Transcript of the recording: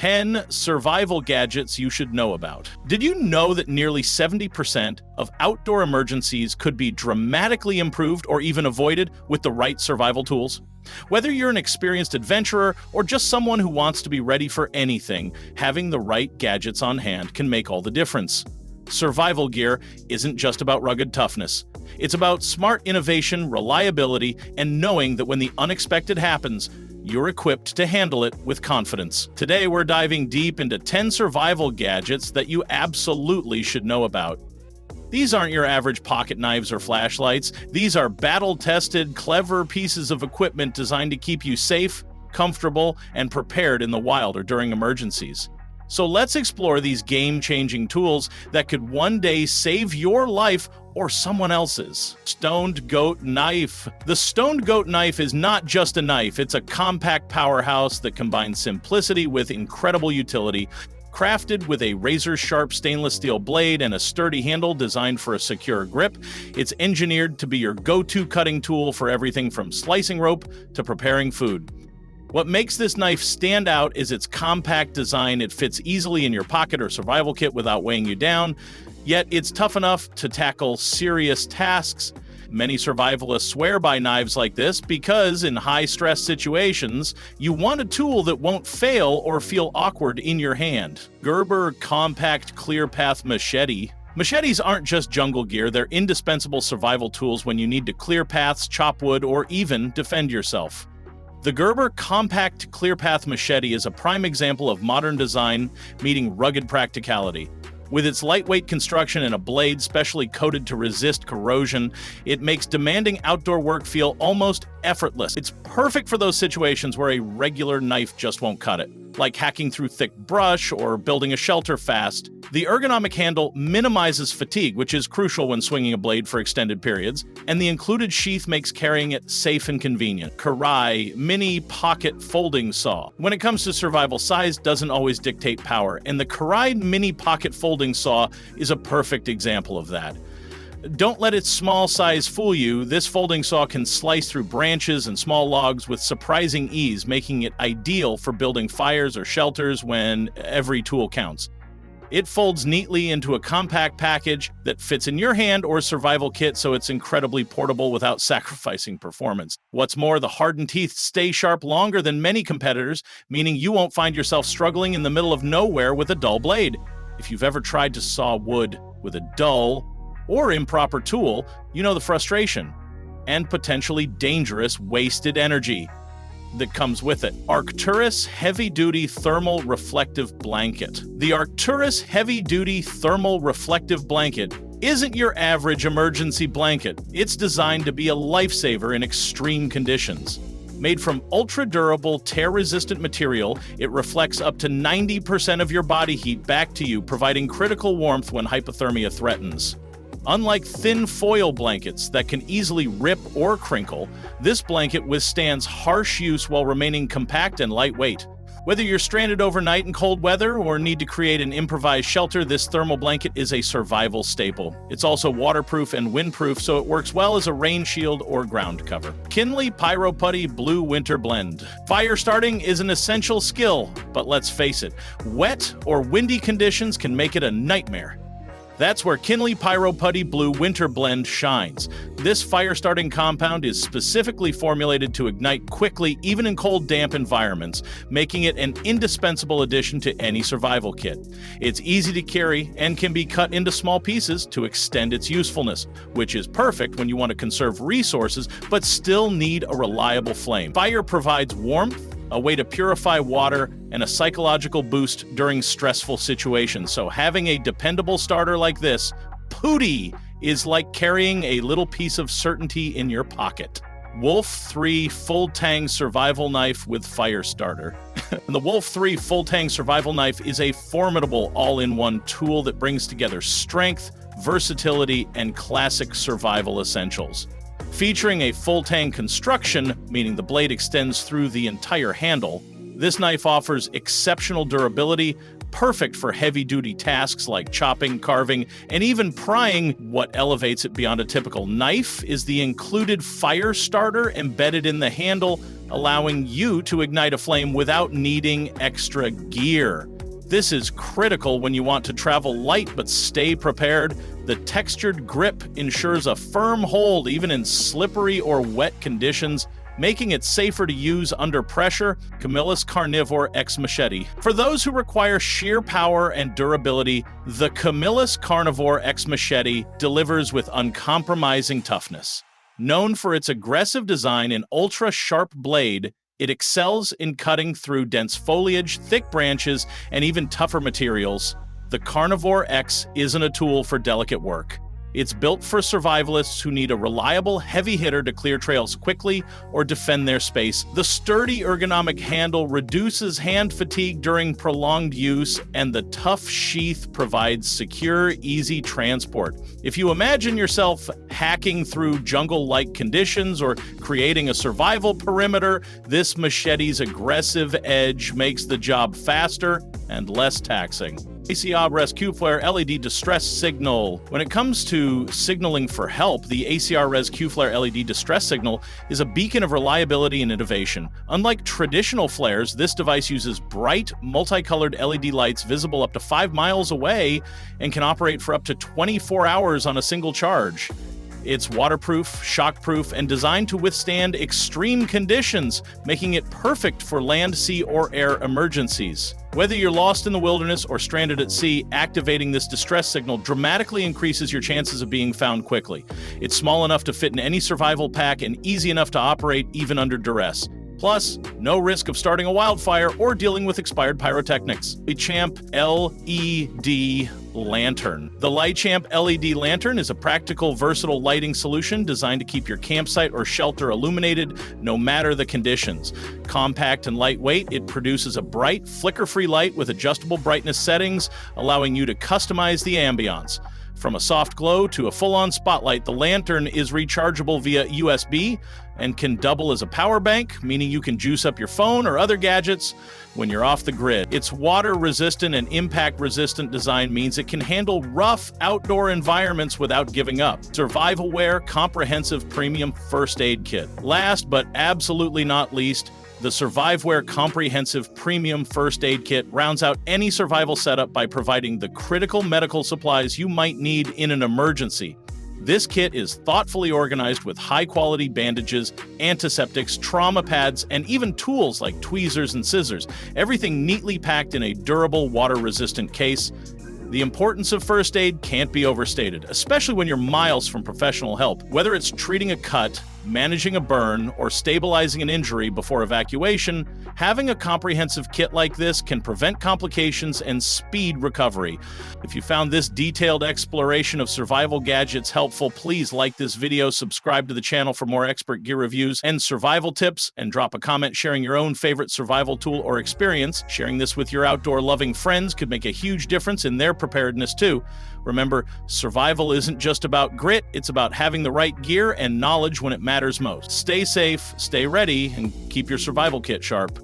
10 survival gadgets you should know about. Did you know that nearly 70% of outdoor emergencies could be dramatically improved or even avoided with the right survival tools? Whether you're an experienced adventurer or just someone who wants to be ready for anything, having the right gadgets on hand can make all the difference. Survival gear isn't just about rugged toughness. It's about smart innovation, reliability, and knowing that when the unexpected happens, you're equipped to handle it with confidence. Today, we're diving deep into 10 survival gadgets that you absolutely should know about. These aren't your average pocket knives or flashlights. These are battle-tested, clever pieces of equipment designed to keep you safe, comfortable, and prepared in the wild or during emergencies. So let's explore these game-changing tools that could one day save your life or someone else's. Stoned Goat Knife. The Stoned Goat Knife is not just a knife, it's a compact powerhouse that combines simplicity with incredible utility. Crafted with a razor-sharp stainless steel blade and a sturdy handle designed for a secure grip, it's engineered to be your go-to cutting tool for everything from slicing rope to preparing food. What makes this knife stand out is its compact design. It fits easily in your pocket or survival kit without weighing you down, yet it's tough enough to tackle serious tasks. Many survivalists swear by knives like this because in high-stress situations, you want a tool that won't fail or feel awkward in your hand. Gerber Compact Clear Path Machete. Machetes aren't just jungle gear, they're indispensable survival tools when you need to clear paths, chop wood, or even defend yourself. The Gerber Compact Clear Path Machete is a prime example of modern design meeting rugged practicality. With its lightweight construction and a blade specially coated to resist corrosion, it makes demanding outdoor work feel almost effortless. It's perfect for those situations where a regular knife just won't cut it, like hacking through thick brush or building a shelter fast. The ergonomic handle minimizes fatigue, which is crucial when swinging a blade for extended periods, and the included sheath makes carrying it safe and convenient. Kerya Mini Pocket Folding Saw. When it comes to survival, size doesn't always dictate power, and the Kerya Mini Pocket Folding Saw is a perfect example of that. Don't let its small size fool you. This folding saw can slice through branches and small logs with surprising ease, making it ideal for building fires or shelters when every tool counts. It folds neatly into a compact package that fits in your hand or survival kit, so it's incredibly portable without sacrificing performance. What's more, the hardened teeth stay sharp longer than many competitors, meaning you won't find yourself struggling in the middle of nowhere with a dull blade. If you've ever tried to saw wood with a dull or improper tool, you know the frustration and potentially dangerous wasted energy that comes with it. Arcturus Heavy-Duty Thermal Reflective Blanket. The Arcturus Heavy-Duty Thermal Reflective Blanket isn't your average emergency blanket. It's designed to be a lifesaver in extreme conditions. Made from ultra-durable, tear-resistant material, it reflects up to 90% of your body heat back to you, providing critical warmth when hypothermia threatens. Unlike thin foil blankets that can easily rip or crinkle, this blanket withstands harsh use while remaining compact and lightweight. Whether you're stranded overnight in cold weather or need to create an improvised shelter, this thermal blanket is a survival staple. It's also waterproof and windproof, so it works well as a rain shield or ground cover. Kinley Pyro Putty Blue Winter Blend. Fire starting is an essential skill, but let's face it, wet or windy conditions can make it a nightmare. That's where Kinley Pyro Putty Blue Winter Blend shines. This fire-starting compound is specifically formulated to ignite quickly even in cold, damp environments, making it an indispensable addition to any survival kit. It's easy to carry and can be cut into small pieces to extend its usefulness, which is perfect when you want to conserve resources but still need a reliable flame. Fire provides warmth, a way to purify water, and a psychological boost during stressful situations. So having a dependable starter like this, Putty, is like carrying a little piece of certainty in your pocket. Wolf 3 Full Tang Survival Knife with Fire Starter. The Wolf 3 Full Tang Survival Knife is a formidable all-in-one tool that brings together strength, versatility, and classic survival essentials. Featuring a full tang construction, meaning the blade extends through the entire handle, This knife offers exceptional durability, perfect for heavy-duty tasks like chopping, carving, and even prying. What elevates it beyond a typical knife is the included fire starter embedded in the handle, allowing you to ignite a flame without needing extra gear. This is critical when you want to travel light but stay prepared. The textured grip ensures a firm hold even in slippery or wet conditions, making it safer to use under pressure. Camillus Carnivore X Machete. For those who require sheer power and durability, the Camillus Carnivore X Machete delivers with uncompromising toughness. Known for its aggressive design and ultra-sharp blade, it excels in cutting through dense foliage, thick branches, and even tougher materials. The Carnivore X isn't a tool for delicate work. It's built for survivalists who need a reliable, heavy hitter to clear trails quickly or defend their space. The sturdy ergonomic handle reduces hand fatigue during prolonged use, and the tough sheath provides secure, easy transport. If you imagine yourself hacking through jungle-like conditions or creating a survival perimeter, this machete's aggressive edge makes the job faster and less taxing. ACR ResQFlare LED Distress Signal. When it comes to signaling for help, the ACR ResQFlare LED Distress Signal is a beacon of reliability and innovation. Unlike traditional flares, this device uses bright, multicolored LED lights visible up to 5 miles away and can operate for up to 24 hours on a single charge. It's waterproof, shockproof, and designed to withstand extreme conditions, making it perfect for land, sea, or air emergencies. Whether you're lost in the wilderness or stranded at sea, activating this distress signal dramatically increases your chances of being found quickly. It's small enough to fit in any survival pack and easy enough to operate even under duress. Plus, no risk of starting a wildfire or dealing with expired pyrotechnics. Lichamp LED Lantern. The Lichamp LED Lantern is a practical, versatile lighting solution designed to keep your campsite or shelter illuminated no matter the conditions. Compact and lightweight, it produces a bright, flicker-free light with adjustable brightness settings, allowing you to customize the ambiance. From a soft glow to a full-on spotlight, the lantern is rechargeable via USB and can double as a power bank, meaning you can juice up your phone or other gadgets when you're off the grid. Its water-resistant and impact-resistant design means it can handle rough outdoor environments without giving up. Surviveware Comprehensive Premium First Aid Kit. Last but absolutely not least, the Surviveware Comprehensive Premium First Aid Kit rounds out any survival setup by providing the critical medical supplies you might need in an emergency. This kit is thoughtfully organized with high-quality bandages, antiseptics, trauma pads, and even tools like tweezers and scissors, everything neatly packed in a durable, water-resistant case. The importance of first aid can't be overstated, especially when you're miles from professional help. Whether it's treating a cut, managing a burn, or stabilizing an injury before evacuation, having a comprehensive kit like this can prevent complications and speed recovery. If you found this detailed exploration of survival gadgets helpful, please like this video, subscribe to the channel for more expert gear reviews and survival tips, and drop a comment sharing your own favorite survival tool or experience. Sharing this with your outdoor-loving friends could make a huge difference in their preparedness too. Remember, survival isn't just about grit, it's about having the right gear and knowledge when it matters most. Stay safe, stay ready, and keep your survival kit sharp.